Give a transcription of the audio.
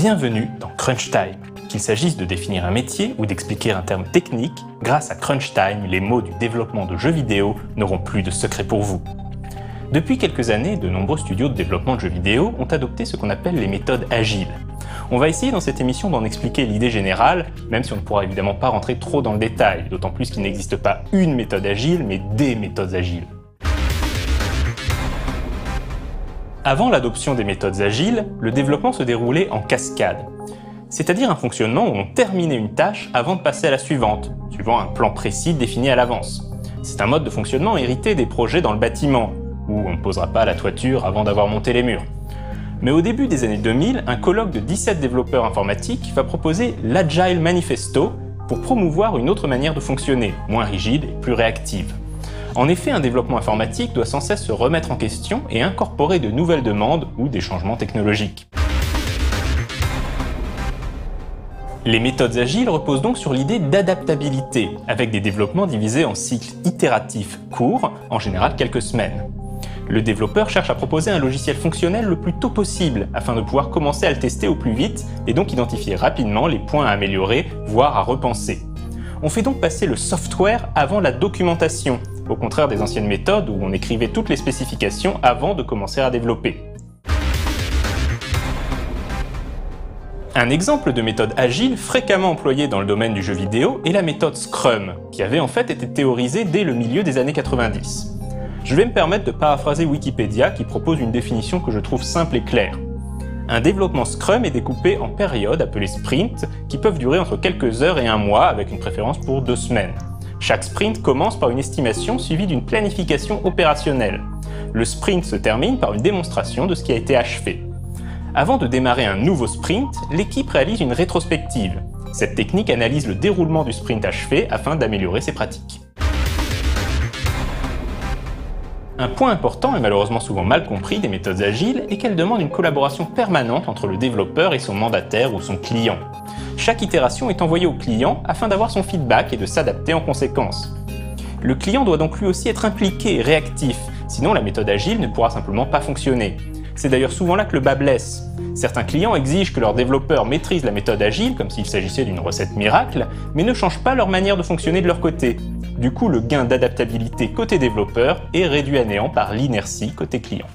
Bienvenue dans Crunch Time. Qu'il s'agisse de définir un métier ou d'expliquer un terme technique, grâce à Crunch Time, les mots du développement de jeux vidéo n'auront plus de secret pour vous. Depuis quelques années, de nombreux studios de développement de jeux vidéo ont adopté ce qu'on appelle les méthodes agiles. On va essayer dans cette émission d'en expliquer l'idée générale, même si on ne pourra évidemment pas rentrer trop dans le détail, d'autant plus qu'il n'existe pas une méthode agile, mais des méthodes agiles. Avant l'adoption des méthodes agiles, le développement se déroulait en cascade, c'est-à-dire un fonctionnement où on terminait une tâche avant de passer à la suivante, suivant un plan précis défini à l'avance. C'est un mode de fonctionnement hérité des projets dans le bâtiment, où on ne posera pas la toiture avant d'avoir monté les murs. Mais au début des années 2000, un colloque de 17 développeurs informatiques va proposer l'Agile Manifesto pour promouvoir une autre manière de fonctionner, moins rigide et plus réactive. En effet, un développement informatique doit sans cesse se remettre en question et incorporer de nouvelles demandes ou des changements technologiques. Les méthodes agiles reposent donc sur l'idée d'adaptabilité, avec des développements divisés en cycles itératifs courts, en général quelques semaines. Le développeur cherche à proposer un logiciel fonctionnel le plus tôt possible, afin de pouvoir commencer à le tester au plus vite et donc identifier rapidement les points à améliorer, voire à repenser. On fait donc passer le software avant la documentation, au contraire des anciennes méthodes où on écrivait toutes les spécifications avant de commencer à développer. Un exemple de méthode agile fréquemment employée dans le domaine du jeu vidéo est la méthode Scrum, qui avait en fait été théorisée dès le milieu des années 90. Je vais me permettre de paraphraser Wikipédia qui propose une définition que je trouve simple et claire. Un développement Scrum est découpé en périodes appelées sprints qui peuvent durer entre quelques heures et un mois avec une préférence pour 2 semaines. Chaque sprint commence par une estimation suivie d'une planification opérationnelle. Le sprint se termine par une démonstration de ce qui a été achevé. Avant de démarrer un nouveau sprint, l'équipe réalise une rétrospective. Cette technique analyse le déroulement du sprint achevé afin d'améliorer ses pratiques. Un point important et malheureusement souvent mal compris des méthodes agiles est qu'elles demandent une collaboration permanente entre le développeur et son mandataire ou son client. Chaque itération est envoyée au client afin d'avoir son feedback et de s'adapter en conséquence. Le client doit donc lui aussi être impliqué et réactif, sinon la méthode agile ne pourra simplement pas fonctionner. C'est d'ailleurs souvent là que le bât blesse. Certains clients exigent que leurs développeurs maîtrisent la méthode agile, comme s'il s'agissait d'une recette miracle, mais ne changent pas leur manière de fonctionner de leur côté. Du coup, le gain d'adaptabilité côté développeur est réduit à néant par l'inertie côté client.